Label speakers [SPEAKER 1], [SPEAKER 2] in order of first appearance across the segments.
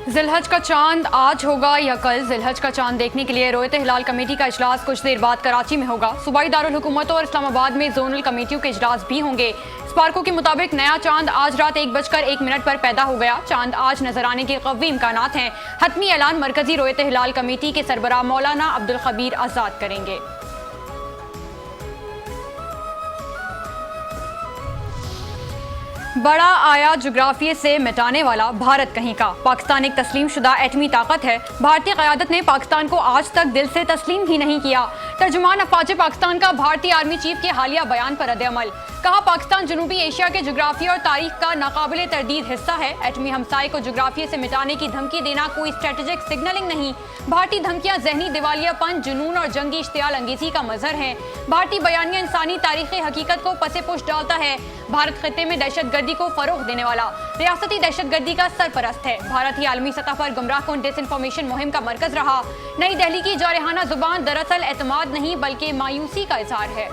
[SPEAKER 1] जिलहज का चांद आज होगा या कल? जिलहज का चांद देखने के लिए रोयत हिलाल कमेटी का इजलास कुछ देर बाद कराची में होगा। सूबाई दारुल हुकूमत और इस्लामाबाद में जोनल कमेटियों के इजलास भी होंगे। स्पार्को के मुताबिक नया चांद आज रात 1:01 पर पैदा हो गया। चांद आज नजर आने के कवी इम्कानात हैं। हतमी ऐलान मरकजी रोयत हिलाल कमेटी के सरबराह मौलाना अब्दुल खबीर आजाद करेंगे। बड़ा आया जोग्राफिये से मिटाने वाला भारत कहीं का। पाकिस्तान एक तस्लीम शुदा एटमी ताकत है। भारतीय क़यादत ने पाकिस्तान को आज तक दिल से तस्लीम ही नहीं किया। तर्जुमान अफवाज पाकिस्तान का भारतीय आर्मी चीफ के हालिया बयान पर रद्द-ए-अमल। कहा, पाकिस्तान जनूबी एशिया के जोग्राफिया और तारीख का नाकाबिले तरदीद हिस्सा है। एटमी हमसाये को जोग्राफिये से मिटाने की धमकी देना कोई स्ट्रेटेजिक सिग्नलिंग नहीं। भारतीय धमकियां जहनी दिवालियापन, जुनून और जंगी इश्तियाल अंगेजी का मजहर है। भारतीय बयानिया इंसानी तारीखी हकीकत को पसे पुश डालता है। भारत खित्ते में दहशतगर्दी को फरोग देने वाला रियासती दहशतगर्दी का सरपरस्त है। भारत ही आलमी सतह पर गुमराहकुन डिसइंफॉर्मेशन मुहिम का मरकज रहा। नई दिल्ली की जारहाना जुबान दरअसल एतमाद नहीं बल्कि मायूसी का इजहार है।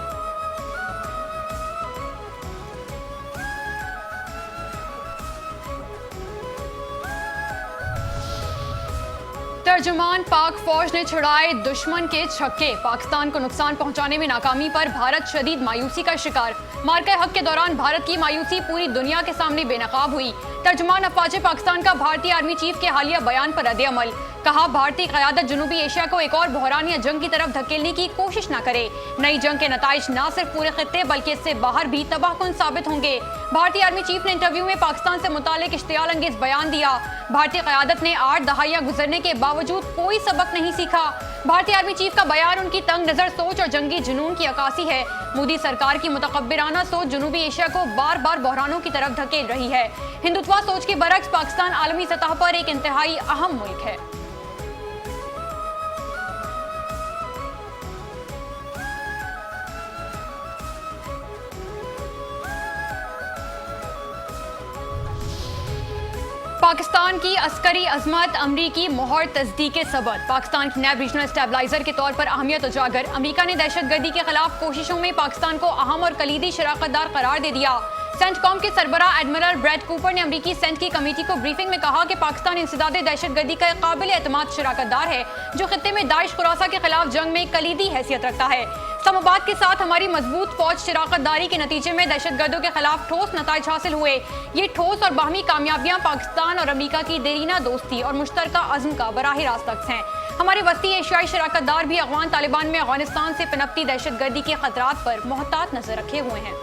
[SPEAKER 1] तर्जुमान पाक फौज ने छुड़ाए दुश्मन के छक्के। पाकिस्तान को नुकसान पहुंचाने में नाकामी पर भारत शदीद मायूसी का शिकार। मार्का हक के दौरान भारत की मायूसी पूरी दुनिया के सामने बेनकाब हुई। तर्जुमान अफवाज पाकिस्तान का भारतीय आर्मी चीफ के हालिया बयान पर रद्द-ए-अमल। कहा, भारतीय क़यादत जनूबी एशिया को एक और बहरान या जंग की तरफ धकेलने की कोशिश न करे। नई जंग के नताइज न सिर्फ पूरे खित्ते बल्कि इससे बाहर भी तबाहकुन साबित होंगे। भारतीय आर्मी चीफ ने इंटरव्यू में पाकिस्तान से मुतालिक इश्तियाल अंगेज बयान दिया। भारतीय क़यादत ने 8 दहाइयां गुजरने के बावजूद कोई सबक नहीं सीखा। भारतीय आर्मी चीफ का बयान उनकी तंग नजर सोच और जंगी जुनून की अक्कासी है। मोदी सरकार की मुतकब्बिराना सोच जनूबी एशिया को बार बार बहरानों की तरफ धकेल रही है। हिंदुत्वा सोच के बरक्स पाकिस्तान आलमी सतह पर एक इंतहाई अहम मुल्क है। पाकिस्तान की अस्करी अजमत, अमरीकी मोहर तस्दीक सबद। पाकिस्तान की नैब रीजनल स्टेबलाइजर के तौर पर अहमियत उजागर। अमरीका ने दहशतगर्दी के खिलाफ कोशिशों में पाकिस्तान को अहम और कलीदी शराकतदार करार दे दिया। सेंटकॉम के सरबराह एडमिरल ब्रैड कूपर ने अमरीकी सेंट की कमेटी को ब्रीफिंग में कहा कि पाकिस्तान इंसदाद दहशतगर्दी का काबिल एतमाद शराकतदार है जो खित्ते में दाइश खुरासा के खिलाफ जंग में कलीदी हैसियत रखता है। इस्लामाबाद के साथ हमारी मजबूत फौज शराकतदारी के नतीजे में दहशतगर्दों के खिलाफ ठोस नताइज हासिल हुए। ये ठोस और बाहमी कामयाबियां पाकिस्तान और अमरीका की देरीना दोस्ती और मुश्तरका अज़्म का बराह रास्त अक्स हैं। हमारे वस्ती एशियाई शराकतदार भी अफगान तालिबान में अफगानिस्तान से पनपती दहशतगर्दी के खतरात पर मोहतात नजर रखे हुए हैं।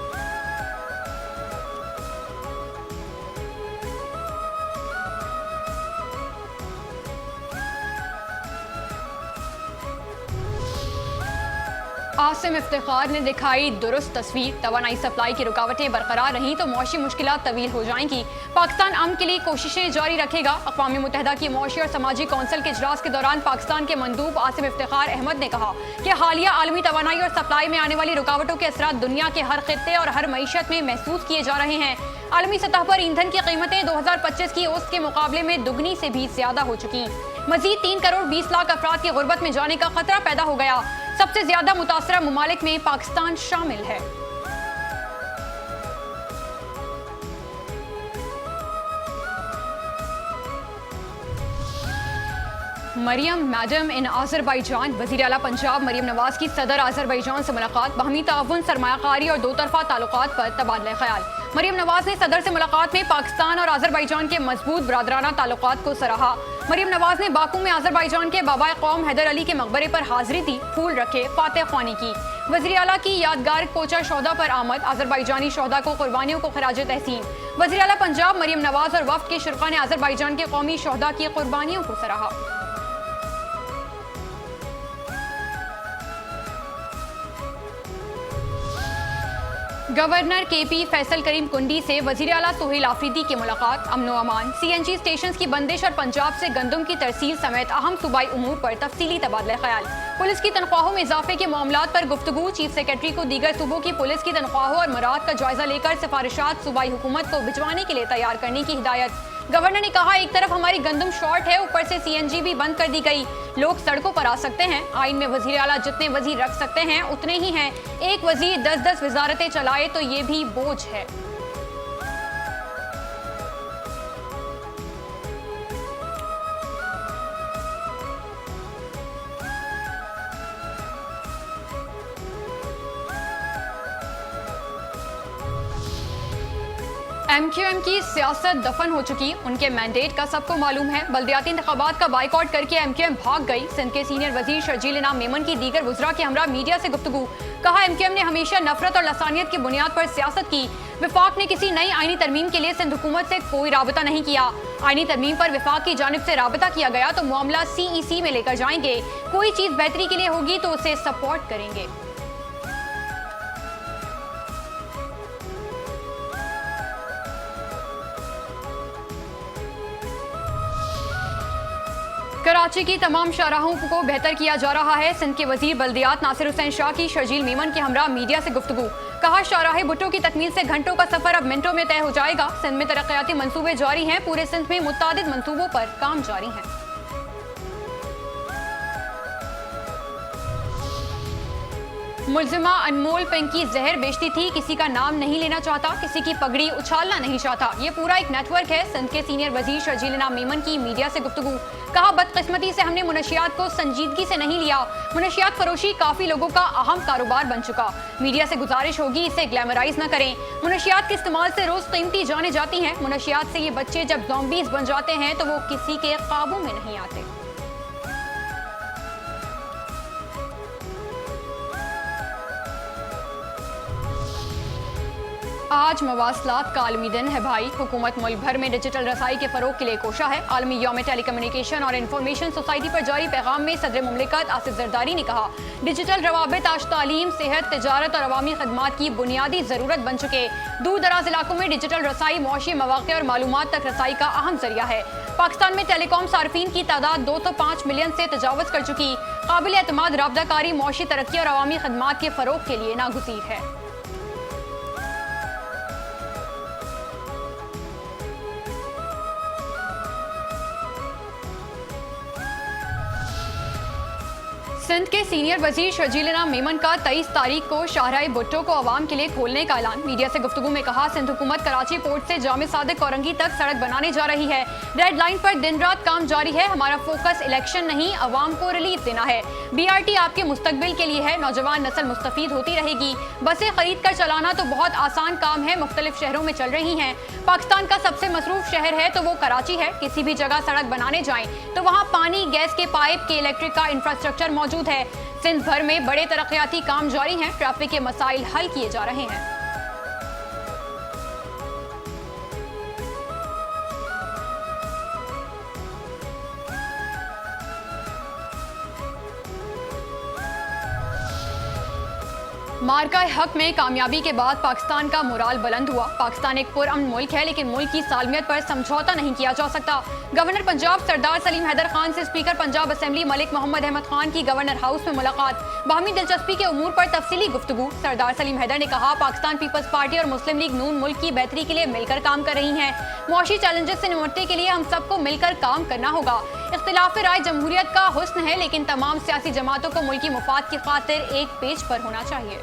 [SPEAKER 1] आसिम इफ्तिखार ने दिखाई दुरुस्त तस्वीर। तवानाई सप्लाई की रुकावटें बरकरार रहीं तो मौशी मुश्किलात तवील हो जाएंगी। पाकिस्तान अमन के लिए कोशिशें जारी रखेगा। अक़वाम मुत्तहिदा की मौशी और समाजी कौंसिल के इजलास के दौरान पाकिस्तान के मंदूब आसिम इफ्तिखार अहमद ने कहा कि हालिया आलमी तवानाई और सप्लाई में आने वाली रुकावटों के असरात दुनिया के हर खित्ते और हर मईशत में महसूस किए जा रहे हैं। आलमी सतह पर ईंधन की कीमतें 2025 की औसत के मुकाबले में दुगनी से भी ज्यादा हो चुकी। मजीद 3 करोड़ 20 लाख अफराद की गुर्बत में जाने का खतरा पैदा हो गया। सबसे ज्यादा मुतासरा मुमालिक में पाकिस्तान शामिल है। मरियम मैडम इन आज़रबाईजान। वज़ीर आला पंजाब मरियम नवाज की सदर आज़रबाईजान से मुलाकात। बाहमी ताउन, सरमायाकारी और दो तरफा ताल्लुकात पर तबादला ख्याल। मरियम नवाज ने सदर से मुलाकात में पाकिस्तान और आज़रबाईजान के मजबूत बरादराना ताल्लुकात को सराहा। मरियम नवाज ने बाकू में आज़रबाईजान के बाबाए कौम हैदर अली के मकबरे पर हाजिरी दी, फूल रखे, फातह ख्वानी की। वज़ीर आला की यादगार कोचा शोदा पर आमद। आज़रबाईजानी शोदा को कुर्बानियों को खराज तहसीन। वज़ीर आला पंजाब मरियम नवाज और वफ्द के शुरका ने आज़रबाईजान के कौमी शोदा की कुर्बानियों को सराहा। गवर्नर KP फैसल करीम कुंडी से वज़ीर आला सोहेल आफरीदी की मुलाकात। अमनो अमान, CNG स्टेशन की बंदिश और पंजाब से गंदम की तरसील समेत अहम सूबाई उमूर पर तफसीली तबादला ख्याल। पुलिस की तनख्वाहों में इजाफे के मामलात पर गुफ्तगू। चीफ सेक्रेटरी को दीगर सूबों की पुलिस की तनख्वाहों और मुराद का जायजा लेकर सिफारिशात सूबाई हुकूमत को भिजवाने के लिए तैयार करने की हिदायत। गवर्नर ने कहा, एक तरफ हमारी गंदम शॉर्ट है, ऊपर से CNG भी बंद कर दी गई। लोग सड़कों पर आ सकते हैं। आइन में वज़ीर आला जितने वज़ीर रख सकते हैं उतने ही हैं। एक वज़ीर 10-10 वजारतें चलाए तो ये भी बोझ है। एमक्यूएम की सियासत दफन हो चुकी, उनके मैंडेट का सबको मालूम है। बल्दियाती इंतखाबात का बाइकआउट करके एमक्यूएम भाग गई। सिंध के सीनियर वजीर शर्जील इनाम मेमन की दीगर वुज़रा के हमरा मीडिया से गुफ्तगू। कहा, एमक्यूएम ने हमेशा नफरत और लसानियत की बुनियाद पर सियासत की। विफाक ने किसी नई आईनी तरमीम के लिए सिंध हुकूमत से कोई राबता नहीं किया। आईनी तरमीम पर विफाक की जानिब से राबता किया गया तो मामला CEC में लेकर जाएंगे। कोई चीज बेहतरी के लिए होगी तो उसे सपोर्ट करेंगे। कराची की तमाम शाहराहों को बेहतर किया जा रहा है। सिंध के वजीर बल्दियात नासिर हुसैन शाह की शर्जील मेमन के हमरा मीडिया से गुफ्तगू। कहा, शाहराह भुट्टो की तकमील से घंटों का सफर अब मिनटों में तय हो जाएगा। सिंध में तरक्याती मंसूबे जारी हैं। पूरे सिंध में मुतादिद मंसूबों पर काम जारी है। मुलजिमा अनमोल पिंकी जहर बेचती थी, किसी का नाम नहीं लेना चाहता, किसी की पगड़ी उछालना नहीं चाहता। ये पूरा एक नेटवर्क है। सिंध के सीनियर वजीर शर्जील इनाम मेमन की मीडिया से गुफ्तगू। कहा, बदकिस्मती से हमने मुनशियात को संजीदगी से नहीं लिया। मुनशियात फरोशी काफी लोगों का अहम कारोबार बन चुका। मीडिया से गुजारिश होगी इसे ग्लैमराइज न करें। मुनशियात के इस्तेमाल से रोज कीमती जाने जाती हैं। मुनशियात से ये बच्चे जब ज़ॉम्बीज़ बन जाते हैं तो वो किसी के काबू में नहीं आते। आज मवासलात का आलमी दिन है भाई। हुकूमत मुल्क भर में डिजिटल रसाई के फरोग के लिए कोशा है। आलमी यौम टेलीकम्युनिकेशन और इंफॉर्मेशन सोसाइटी पर जारी पैगाम में सदर मुमलिकत आसिफ जरदारी ने कहा, डिजिटल रवाबित आज तालीम, सेहत, तिजारत और अवामी खदमात की बुनियादी जरूरत बन चुके। दूर दराज इलाकों में डिजिटल रसाई मुआशी मवाक़े और मालूमात तक रसाई का अहम जरिया है। पाकिस्तान में टेलीकॉम सार्फिन की तादाद 205 मिलियन से तजावज़ कर चुकी। काबिल एतमाद राबताकारी मुआशी तरक्की और अवामी खदमात के फरोग के लिए नागुज़ीर है। सिंध के सीनियर वजीर शर्जील इनाम मेमन का 23 तारीख को शाहराह भुट्टो को आवाम के लिए खोलने का ऐलान। मीडिया से गुफ्तगू में कहा, सिंध हुकूमत कराची पोर्ट से जामे सादिक औरंगी तक सड़क बनाने जा रही है। रेड लाइन पर दिन रात काम जारी है। हमारा फोकस इलेक्शन नहीं, अवाम को रिलीफ देना है। BRT आपके मुस्तकबिल के लिए है। नौजवान नस्ल मुस्तफीद होती रहेगी। बसें खरीद कर चलाना तो बहुत आसान काम है। मुख्तलिफ शहरों में चल रही हैं। पाकिस्तान का सबसे मसरूफ शहर है तो वो कराची है। किसी भी जगह सड़क बनाने जाएं तो वहाँ पानी, गैस के पाइप के इलेक्ट्रिक का इंफ्रास्ट्रक्चर मौजूद है। सिंध भर में बड़े तरक्याती काम जारी हैं। ट्रैफिक के मसाइल हल किए जा रहे हैं। मार्का हक में कामयाबी के बाद पाकिस्तान का मोराल बुलंद हुआ। पाकिस्तान एक पुरअमन मुल्क है, लेकिन मुल्क की सालमियत पर समझौता नहीं किया जा सकता। गवर्नर पंजाब सरदार सलीम हैदर खान से स्पीकर पंजाब असेंबली मलिक मोहम्मद अहमद खान की गवर्नर हाउस में मुलाकात। बाहमी दिलचस्पी के उमूर पर तफसीली गुफ्तगू। सरदार सलीम हैदर ने कहा, पाकिस्तान पीपल्स पार्टी और मुस्लिम लीग नून मुल्क की बेहतरी के लिए मिलकर काम कर रही हैं। मुआशी चैलेंजेस से निपटने के लिए हम सबको मिलकर काम करना होगा। इख्तिलाफ राय जमहूरियत का हुस्न है, लेकिन तमाम सियासी जमातों को मुल्की मुफाद की खातिर एक पेज पर होना चाहिए।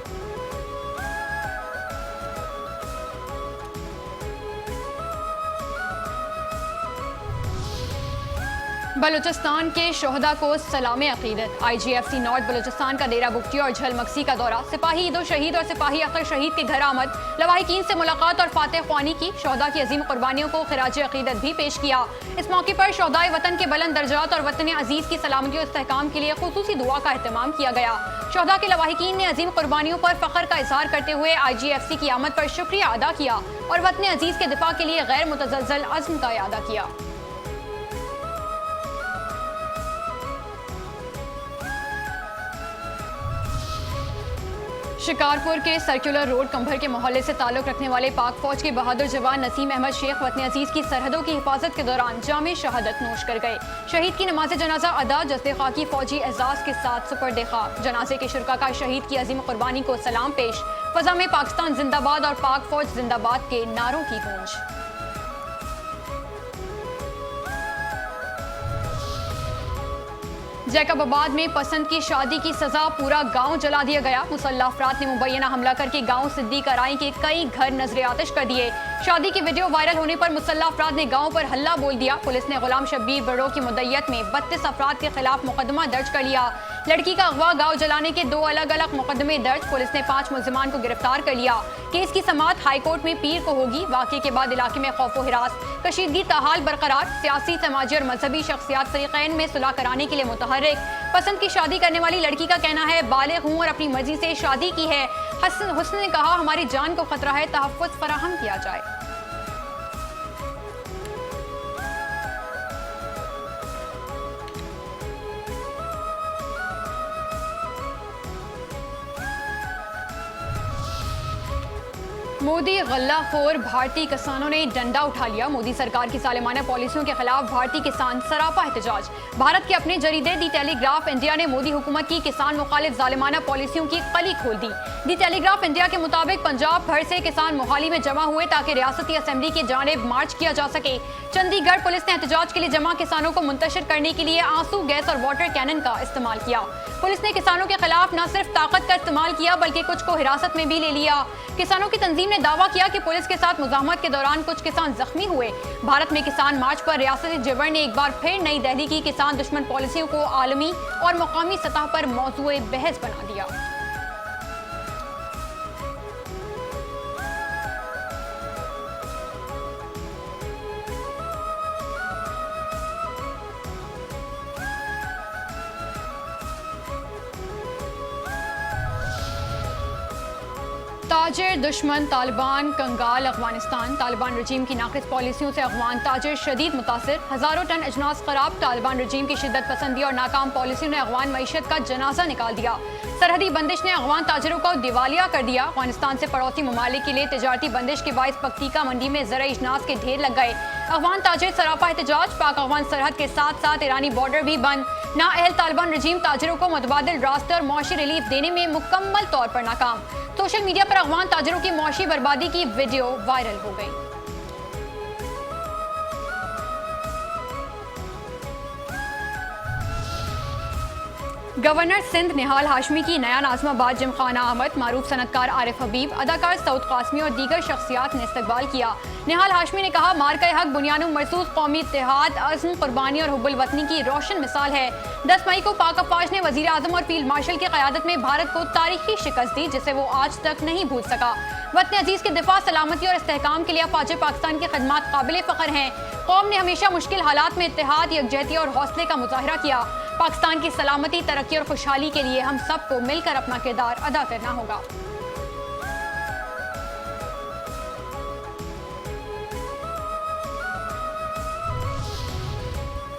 [SPEAKER 1] बलूचिस्तान के शोहदा को सलाम अकीदत। IGFC नॉर्थ बलूचिस्तान का डेरा बुगटी और झलमक्सी का दौरा। सिपाही ईदो शहीद और सिपाही अख्तर शहीद के घर आमद। लवाहिकीन से मुलाकात और फातह ख्वानी की। शोहदा की अजीम कुर्बानियों को खिराज अकीदत भी पेश किया। इस मौके पर शोहदाए वतन के बुलंद दर्जात और वतन अजीज की सलामती और इस्तेहकाम के लिए खुसूसी दुआ का एहतमाम किया गया। शोहदा के लवाहिकीन ने अजीम कुर्बानियों पर फख्र का इजहार करते हुए IGFC की आमद पर शुक्रिया अदा किया और वतन अजीज के दिफा के लिए गैर मुतज़ल्ज़ल अज़्म का इरादा किया। शिकारपुर के सर्कुलर रोड कंभर के मोहल्ले से ताल्लुक रखने वाले पाक फौज के बहादुर जवान नसीम अहमद शेख वतन अजीज की सरहदों की हिफाजत के दौरान जामे शहादत नोश कर गए। शहीद की नमाज जनाजा अदा जस्ते खाकी फौजी एजाज के साथ सुपर्द खाक। जनाजे के शुरका का शहीद की अजीम कुर्बानी को सलाम पेश। फजा में पाकिस्तान जिंदाबाद और पाक फौज जिंदाबाद के नारों की गूंज। जैकबाबाद में पसंद की शादी की सजा, पूरा गांव जला दिया गया। मुसल्लह अफराद ने मुबैना हमला करके गांव सिद्दीक कराई के कई घर नजरे आतिश कर दिए। शादी की वीडियो वायरल होने पर मुसल्लह अफराद ने गांव पर हल्ला बोल दिया। पुलिस ने गुलाम शब्बीर बड़ो की मुद्दत में 32 अफराद के खिलाफ मुकदमा दर्ज कर लिया। लड़की का अगवा, गांव जलाने के 2 अलग अलग मुकदमे दर्ज। पुलिस ने 5 मुलजिमान को गिरफ्तार कर लिया। केस की समाअत हाईकोर्ट में पीर को होगी। वाकये के बाद इलाके में खौफो हिरास, कशीदगी ताहाल बरकरार। सियासी, समाजी और मजहबी शख्सियात फरीकैन में सुलह कराने के लिए मुतहर्रिक। पसंद की शादी करने वाली लड़की का कहना है बालिग हूँ और अपनी मर्जी से शादी की है। हुस्न ने कहा हमारी जान को खतरा है, तहफ़्फ़ुज़ फराहम किया जाए। मोदी गल्लाखोर, भारतीय किसानों ने डंडा उठा लिया। मोदी सरकार की सालिमाना पॉलिसियों के खिलाफ भारतीय किसान सरापा एहतजाज। भारत के अपने जरीदे दी टेलीग्राफ इंडिया ने मोदी हुकूमत की किसान मुखालिफ जालिमाना पॉलिसियों की कली खोल दी। दी टेलीग्राफ इंडिया के मुताबिक पंजाब भर से किसान मोहाली में जमा हुए ताकि रियासती असेंबली की जानिब मार्च किया जा सके। चंडीगढ़ पुलिस ने एहतजाज के लिए जमा किसानों को मुंतशिर करने के लिए आंसू गैस और वाटर कैनन का इस्तेमाल किया। पुलिस ने किसानों के खिलाफ न सिर्फ ताकत का इस्तेमाल किया बल्कि कुछ को हिरासत में भी ले लिया। किसानों की तंजीम ने दावा किया कि पुलिस के साथ मुज़ाहमत के दौरान कुछ किसान जख्मी हुए। भारत में किसान मार्च पर रियासती जेवर ने एक बार फिर नई दिल्ली की किसान दुश्मन पॉलिसियों को आलमी और मकामी सतह पर मौजूए बहस बना दिया। ताजिर दुश्मन तालिबान कंगाल अफगानिस्तान। तालिबान रजीम की नाक़िस पॉलिसियों से अफगान ताजिर शदीद मुतासिर। हज़ारों टन अजनास खराब। तालिबान रजीम की शिद्दत पसंदी और नाकाम पॉलिसियों ने अफगान मईशत का जनाजा निकाल दिया। सरहदी बंदिश ने अफगान ताजिरों को दिवालिया कर दिया। अफगानिस्तान से पड़ोसी ममालिक के लिए तिजारती बंदिश के बाइस पक्तिका मंडी में ज़रा अजनास के ढेर लग गए। अफगान ताजिर सरापा एहतजाज। पाक अफगान सरहद के साथ साथ ईरानी बॉर्डर भी बंद। नाअहल तालिबान रजीम ताजिरों को मुतबादिल रास्ते और मुआशी रिलीफ देने में मुकम्मल तौर पर नाकाम। सोशल मीडिया पर अफगान ताजिरों की मुआशी बर्बादी की वीडियो वायरल हो गई। गवर्नर सिंध निहाल हाशमी की नया नाज़माबाद जिमखाना आमद। मारूफ सनतकार आरिफ हबीब, अदाकार सऊद कासमी और दीगर शख्सियात ने इस्तकबाल किया। निहाल हाशमी ने कहा मार्का हक बुनियाद मरसूस कौमी इत्तेहाद, अज़्म, कुर्बानी और हुब्बुल वतनी की रोशन मिसाल है। 10 मई को पाक अफवाज ने वज़ीर आज़म और फील्ड मार्शल की क़यादत में भारत को तारीखी शिकस्त दी जिसे वो आज तक नहीं भूल सका। वतन अजीज़ के दिफा, सलामती और इस्तेहकाम के लिए अफवाज पाकिस्तान की खदमात काबिल फ़ख्र हैं। कौम ने हमेशा मुश्किल हालात में इत्तेहाद, यकजहती और हौसले का मुजाहरा किया। पाकिस्तान की सलामती, तरक्की और खुशहाली के लिए हम सबको मिलकर अपना किरदार अदा करना होगा।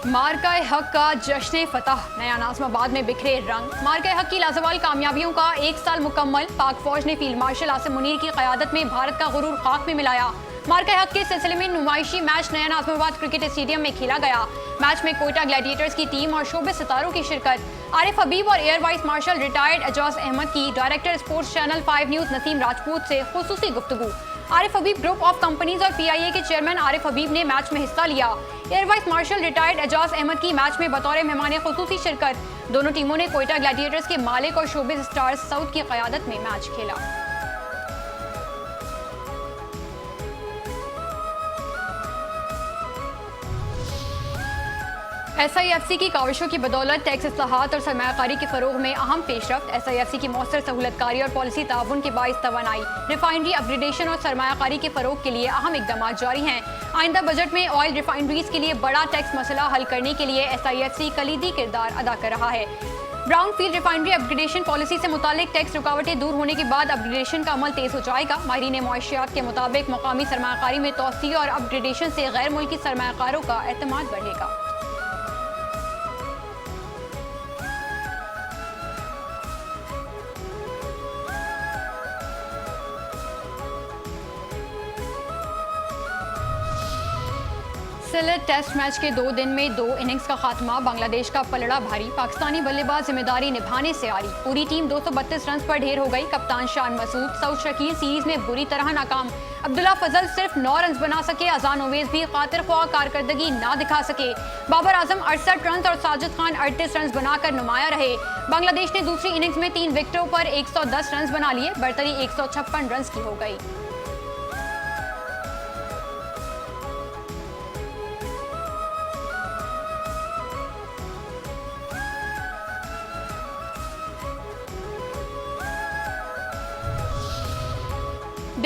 [SPEAKER 1] मार्का हक का जश्न फतह, नया नाज़माबाद में बिखरे रंग। मार्का हक की लाजवाल कामयाबियों का 1 साल मुकम्मल। पाक फौज ने फील्ड मार्शल आसिम मुनीर की क़यादत में भारत का गुरूर खाक में मिलाया। मार्का हक के सिलसिले में नुमाइशी मैच नया नाज़माबाद क्रिकेट स्टेडियम में खेला गया। मैच में कोयटा ग्लैडिएटर्स की टीम और शोबे सितारों की शिरकत। आरिफ हबीब और air vice marshal retired Ejaz Ahmed की director sports channel 5 news Naseem Rajput से खुसूसी गुफ्तगू। Arif Habib group of companies और PIA के चेयरमैन आरिफ हबीब ने मैच में हिस्सा लिया। Air vice marshal retired Ejaz Ahmed की मैच में बतौर मेहमान खुसूसी शिरकत। दोनों टीमों ने कोयटा ग्लैडिएटर्स के मालिक और शोबिज स्टार्स सऊद की क़यादत में मैच खेला। SIFC की काविशों की बदौलत टैक्स इस्लाहात और सरमायाकारी के फ़रोग में अहम पेशरफ्त। SIFC की मौसर सहूलतकारी और पॉलिसी ताउन के बाइस तवानाई, रिफाइनरी अपग्रेडेशन और सरमायाकारी के फ़रोग के लिए अहम इकदाम जारी हैं। आइंदा बजट में ऑयल रिफाइनरीज के लिए बड़ा टैक्स मसला हल करने के लिए SIFC कलीदी किरदार अदा कर रहा है। Brown field refinery upgradation policy से मुतालिक टैक्स रुकावटें दूर होने के बाद अपग्रेडेशन का अमल तेज हो जाएगा। माहिरीन मुआशियात के मुताबिक मकामी सरमायाकारी में तोसी और अपग्रेडेशन से गैर मुल्की सरमायाकारों का एतमाद बढ़ेगा। सिलेट टेस्ट मैच के 2 दिन में 2 इनिंग्स का खात्मा। बांग्लादेश का पलड़ा भारी। पाकिस्तानी बल्लेबाज जिम्मेदारी निभाने से आ रही। पूरी टीम 232 रन पर ढेर हो गई। कप्तान शान मसूद, सऊद शकील सीरीज में बुरी तरह नाकाम। अब्दुल्ला फजल सिर्फ 9 रन बना सके। अजान ओवेज भी खातिर ख्वाह कारकर्दगी ना दिखा सके। बाबर आजम 68 रन और साजिद खान 38 रन बनाकर नुमाया रहे। बांग्लादेश ने दूसरी इनिंग्स में 3 विकेटों पर 110 रन बना लिए। बरतरी 156 रन की हो गई।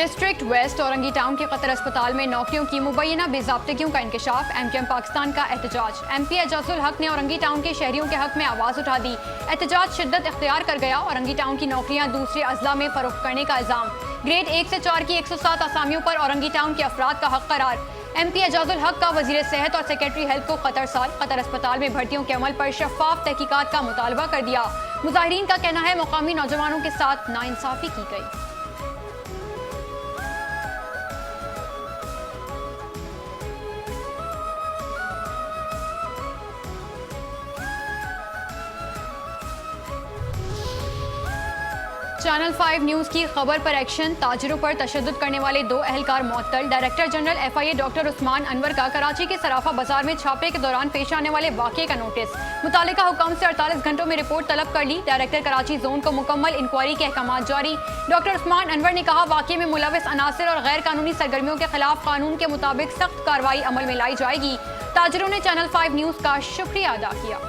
[SPEAKER 1] डिस्ट्रिक्ट वेस्ट औरंगी टाउन के कतर अस्पताल में नौकरियों की मुबैना बेज़ाब्तगियों का इंकशाफ। एमकेएम पाकिस्तान का एहतजाज। एमपी एजाजुल हक ने औरंगी टाउन के शहरियों के हक में आवाज़ उठा दी। एहतजाज शिद्दत इख्तियार कर गया। औरंगी टाउन की नौकरियां दूसरे अजला में फरोख्त करने का इल्ज़ाम। ग्रेड 1 से 4 की 107 आसामियों पर औरंगी टाउन के अफराद का हक करार। एमपी एजाजुल हक का वजीर सेहत और सेक्रेटरी हेल्थ को कतर साल। कतर अस्पताल में भर्तियों के अमल पर शफाफ तहकीकात का मुतालबा कर दिया। मुजाहिरीन का कहना है मुकामी नौजवानों के साथ नाइंसाफी की गई। चैनल 5 न्यूज की खबर पर एक्शन। ताजिरों पर तशद्दुद करने वाले 2 एहलकार मुअत्तल। Director general FIA doctor Usman Anwar का कराची के सराफा बाजार में छापे के दौरान पेश आने वाले वाकये का नोटिस। मुतालिका हुकाम से 48 घंटों में रिपोर्ट तलब कर ली। डायरेक्टर कराची जोन को मुकम्मल इंक्वायरी के अहकामात जारी। डॉक्टर उस्मान अनवर ने कहा वाकये में मुलविस अनासिर और गैर कानूनी सरगर्मियों के खिलाफ कानून के मुताबिक सख्त कार्रवाई अमल में लाई जाएगी। ताजिरों ने चैनल 5 न्यूज का शुक्रिया अदा किया।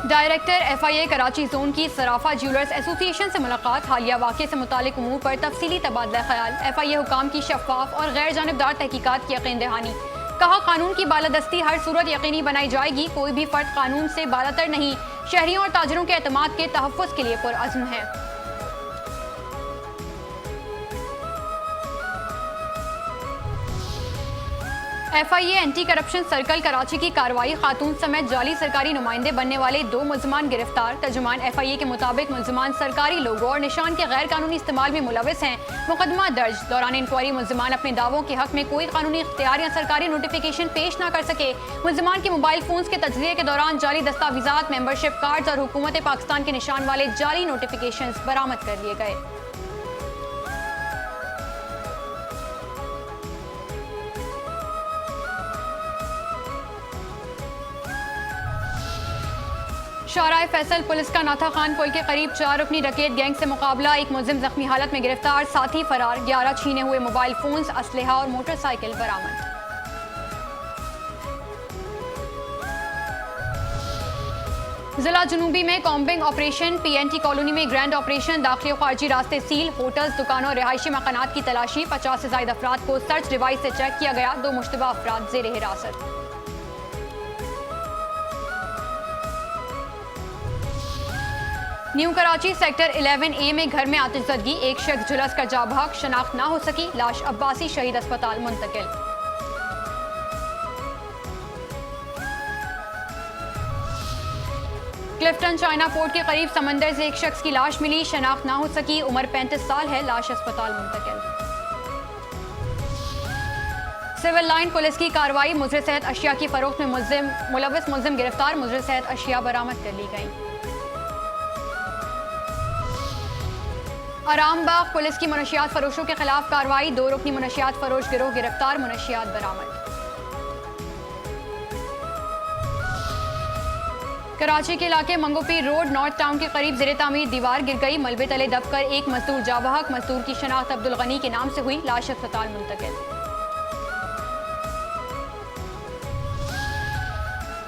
[SPEAKER 1] डायरेक्टर FIA कराची जोन की सराफा ज्वेलर्स एसोसिएशन से मुलाकात। हालिया वाक़े से मुतालिक उमूर पर तफसीली तबादला ख्याल। FIA हुकाम की शफाफ और गैर जानिबदार तहकीकात की यकीन दहानी। कहा कानून की बालादस्ती हर सूरत यकीनी बनाई जाएगी। कोई भी फर्द कानून से बालातर नहीं। शहरियों और ताजरों के एतमाद के तहफ़्फ़ुज़ के लिए पुरअज़्म है। FIA anti corruption circle Karachi की कार्रवाई। खातून समेत जाली सरकारी नुमाइंदे बनने वाले 2 मुल्ज़मान गिरफ्तार। तर्जुमान FIA के मुताबिक मुल्ज़मान सरकारी लोगों और निशान के गैर कानूनी इस्तेमाल में मुलविस हैं। मुकदमा दर्ज। दौरान इंक्वायरी मुल्ज़मान अपने दावों के हक में कोई कानूनी इख्तियार या सरकारी नोटिफिकेशन पेश न कर सके। मुल्ज़मान के मोबाइल फोन्स के तज्ज़िये के दौरान जाली दस्तावेज़ात, मेंबरशिप कार्ड्स और हुकूमत पाकिस्तान के निशान वाले जाली नोटिफिकेशन बरामद कर लिए गए। शाहराह फैसल पुलिस का नाथा खान पुल के करीब 4 रुकनी डकैत गैंग से मुकाबला। एक मुलजिम जख्मी हालत में गिरफ्तार, साथी फरार। 11 छीने हुए मोबाइल फोन्स, असलहा और मोटरसाइकिल बरामद। जिला जुनूबी में कॉम्बिंग ऑपरेशन। PNT कॉलोनी में ग्रैंड ऑपरेशन। दाखिली और खारजी रास्ते सील। होटल्स, दुकानों, रिहायशी मकानात की तलाशी। 50 से ज्यादा अफराद को सर्च डिवाइस से चेक किया गया। 2 मुश्तबा अफराद जेर हिरासत। न्यू कराची सेक्टर 11A में घर में आतिशज़दगी। एक शख्स झुलस कर जा भाग, शनाख्त ना हो सकी। लाश अब्बासी शहीद अस्पताल मुंतकिल। क्लिफ्टन चाइना पोर्ट के करीब समंदर से एक शख्स की लाश मिली। शनाख्त ना हो सकी। उम्र 35 साल है। लाश अस्पताल मुंतकिल। सिविल लाइन पुलिस की कार्रवाई। मुजरिम सेहत अशिया की फरोख्त में मुलविस मुलजिम गिरफ्तार। मुजरिम सेहत अशिया बरामद कर ली गई। आरामबाग पुलिस की मनशियात फरोशों के खिलाफ कार्रवाई। 2 रुकनी मनशियात फरोश गिरोह गिरफ्तार। मनशियात बरामद। कराची के इलाके मंगोपीर रोड नॉर्थ टाउन के करीब ज़ेरे तामीर दीवार गिर गई। मलबे तले दबकर एक मजदूर जाबहक। मजदूर की शनाख्त अब्दुल गनी के नाम से हुई। लाश अस्पताल मुंतकिल।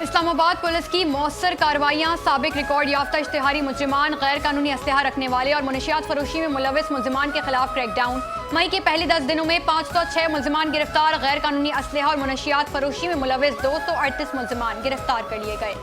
[SPEAKER 1] इस्लामाबाद पुलिस की मौसर कार्रवाइयां। साबिक रिकॉर्ड याफ्ता इश्तिहारी मुजरिमान, गैर कानूनी असलहा रखने वाले और मनशियात फरोशी में मुलविस मुलजिमान के खिलाफ क्रैकडाउन। मई के पहले 10 दिनों में 506 मुलजिमान गिरफ्तार। गैर कानूनी असलहा और मनशियात फरोशी में मुलविस 238 मुलजिमान गिरफ्तार कर लिए गए।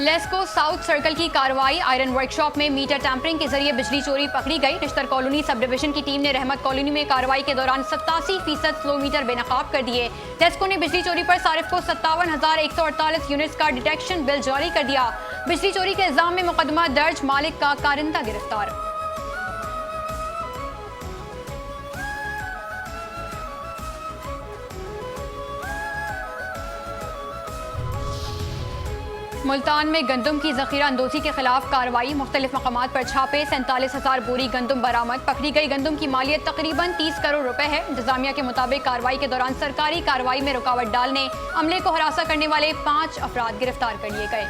[SPEAKER 1] लेस्को साउथ सर्कल की कार्रवाई। आयरन वर्कशॉप में मीटर टैंपरिंग के जरिए बिजली चोरी पकड़ी गई। निश्तर कॉलोनी सब डिवीजन की टीम ने रहमत कॉलोनी में कार्रवाई के दौरान 87% स्लो मीटर बेनकाब कर दिए। लेस्को ने बिजली चोरी पर सारिफ को 57,148 यूनिट्स का डिटेक्शन बिल जारी कर दिया। बिजली चोरी के इल्जाम में मुकदमा दर्ज। मालिक का कारिंदा गिरफ्तार। मुल्तान में गंदम की जखीरा अंदोजी के खिलाफ कार्रवाई। मुख्तलिफ मकामात पर छापे। 47,000 बोरी गंदम बरामद। पकड़ी गई गंदम की मालियत तकरीबन 30 करोड़ रुपए है। इंतजामिया के मुताबिक कार्रवाई के दौरान सरकारी कार्रवाई में रुकावट डालने, अमले को हरासा करने वाले 5 अफराद गिरफ्तार कर लिए गए।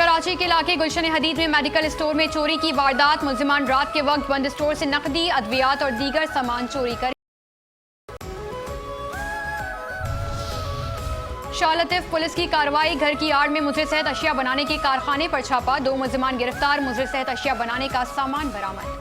[SPEAKER 1] कराची के इलाके गुलशन हदीद में मेडिकल स्टोर में चोरी की वारदात। मुलजिमान रात के वक्त बंद स्टोर से नकदी, अद्वियात और दीगर सामान चोरी कर। शाह लतीफ पुलिस की कार्रवाई। घर की आड़ में मुजरे सहित अशिया बनाने के कारखाने पर छापा। 2 मुलजिमान गिरफ्तार। मुजरे सहित अशिया बनाने का सामान बरामद।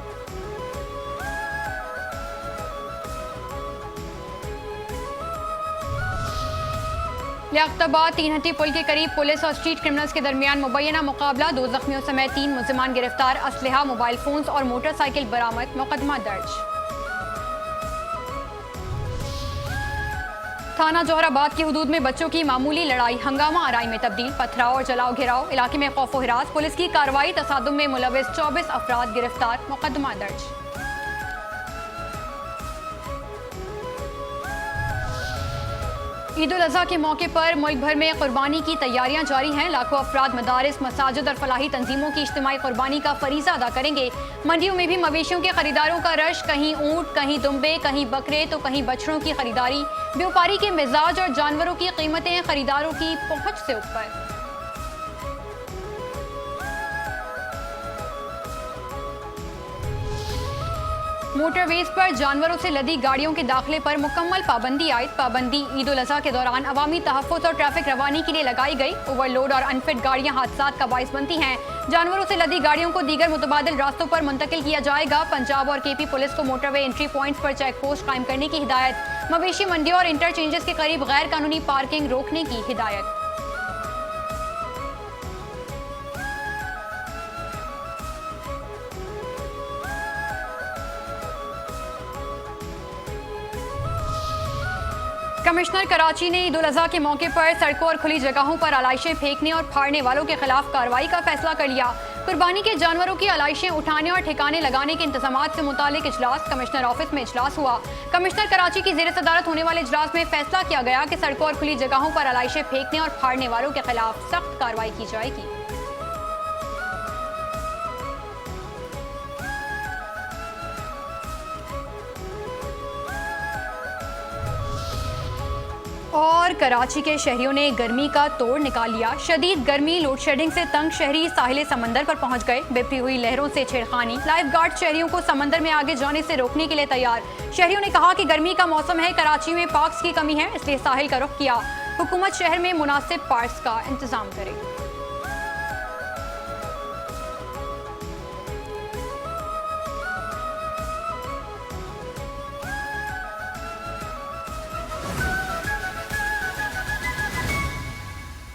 [SPEAKER 1] लियाकताबाद 3 हट्टी पुल के करीब पुलिस और स्ट्रीट क्रिमिनल्स के दरमियान मुबैना मुकाबला। 2 जख्मियों समेत 3 मुलजिमान गिरफ्तार। असलहा, मोबाइल फोन्स और मोटरसाइकिल बरामद। मुकदमा दर्ज। थाना जोहराबाद की हुदूद में बच्चों की मामूली लड़ाई हंगामा आराई में तब्दील। पथराव और जलाओ घिराव। इलाके में खौफ हिरास। पुलिस की कार्रवाई। तसादुम में मुलविस 24 अफराद गिरफ्तार। मुकदमा दर्ज। ईद उल अजहा के मौके पर मुल्क भर में कुर्बानी की तैयारियां जारी हैं। लाखों अफराद मदारिस, मसाजिद और फलाही तंजीमों की इज्तिमाई कुर्बानी का फरीजा अदा करेंगे। मंडियों में भी मवेशियों के खरीदारों का रश। कहीं ऊंट, कहीं दुम्बे, कहीं बकरे तो कहीं बछड़ों की खरीदारी। व्यापारी के मिजाज और जानवरों की कीमतें खरीदारों की पहुंच से ऊपर। मोटरवेज पर जानवरों से लदी गाड़ियों के दाखिले पर मुकम्मल पाबंदी आयद। पाबंदी ईद उल अजहा के दौरान अवामी तहफ़्फ़ुज़ और ट्रैफिक रवानी के लिए लगाई गई। ओवरलोड और अनफिट गाड़ियां हादसात का बाइस बनती हैं। जानवरों से लदी गाड़ियों को दीगर मुतबादिल रास्तों पर मुंतकिल किया जाएगा। पंजाब और केपी पुलिस को मोटरवे एंट्री पॉइंट्स पर चेक पोस्ट कायम करने की हिदायत। मवेशी मंडियों और इंटरचेंजेस के करीब गैर कानूनी पार्किंग रोकने की हिदायत। कमिश्नर कराची ने ईद उल अजहा के मौके पर सड़कों और खुली जगहों पर आलाइशें फेंकने और फाड़ने वालों के खिलाफ कार्रवाई का फैसला कर लिया। कुर्बानी के जानवरों की आलाइशें उठाने और ठिकाने लगाने के इंतजामात से मुतालिक इजलास। कमिश्नर ऑफिस में इजलास हुआ। कमिश्नर कराची की ज़ेर सदारत होने वाले इजलास में फैसला किया गया कि सड़कों और खुली जगहों पर आलाइशें फेंकने और फाड़ने वालों के खिलाफ सख्त कार्रवाई की जाएगी। और कराची के शहरियों ने गर्मी का तोड़ निकाल लिया। शदीद गर्मी, लोड शेडिंग से तंग शहरी साहिल समंदर पर पहुंच गए। बिफरी हुई लहरों से छेड़खानी। लाइफ गार्ड शहरियों को समंदर में आगे जाने से रोकने के लिए तैयार। शहरियों ने कहा कि गर्मी का मौसम है, कराची में पार्क्स की कमी है, इसलिए साहिल का रुख किया। हुकूमत शहर में मुनासिब पार्क्स का इंतजाम करे।